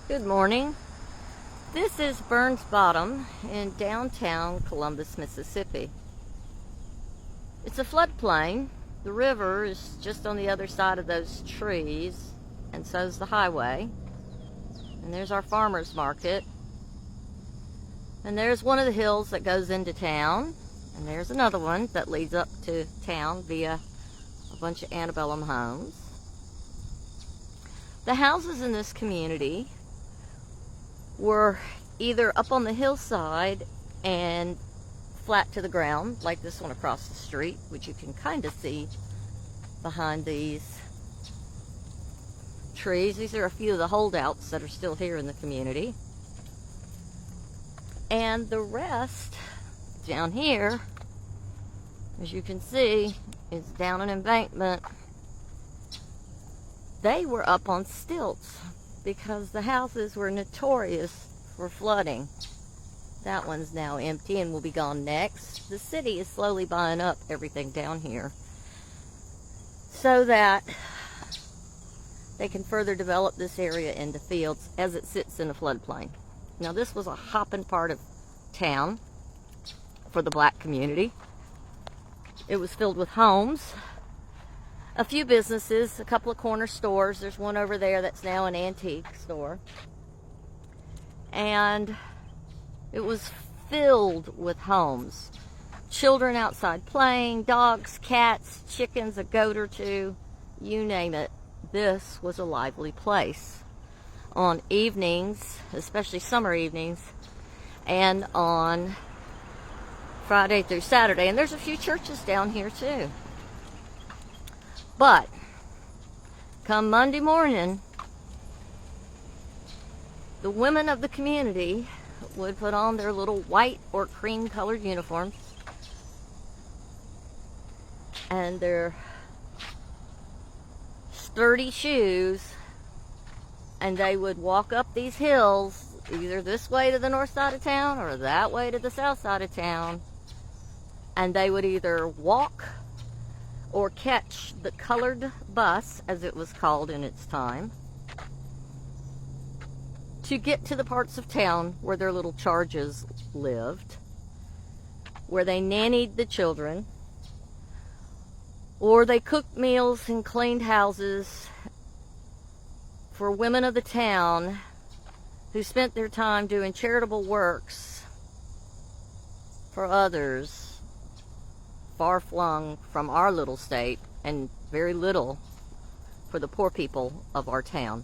Good morning. This is Burns Bottom in downtown Columbus, Mississippi. It's a floodplain. The river is just on the other side of those trees, and so's the highway. And there's our farmer's market. And there's one of the hills that goes into town. And there's another one that leads up to town via a bunch of antebellum homes. The houses in this community were either up on the hillside and flat to the ground, like this one across the street, which you can kind of see behind these trees. These are a few of the holdouts that are still here in the community. And the rest down here, as you can see, is down an embankment. They were up on stilts because the houses were notorious for flooding. That one's now empty and will be gone next. The city is slowly buying up everything down here so that they can further develop this area into fields as it sits in a floodplain. Now, this was a hopping part of town for the black community. It was filled with homes, a few businesses, a couple of corner stores. There's one over there that's now an antique store. And it was filled with homes. Children outside playing, dogs, cats, chickens, a goat or two, you name it. This was a lively place. On evenings, especially summer evenings, and on Friday through Saturday. And there's a few churches down here too. But come Monday morning, the women of the community would put on their little white or cream colored uniforms and their sturdy shoes, and they would walk up these hills, either this way to the north side of town or that way to the south side of town, and they would either walk or catch the colored bus, as it was called in its time, to get to the parts of town where their little charges lived, where they nannied the children, or they cooked meals and cleaned houses for women of the town who spent their time doing charitable works for others far-flung from our little state, and very little for the poor people of our town.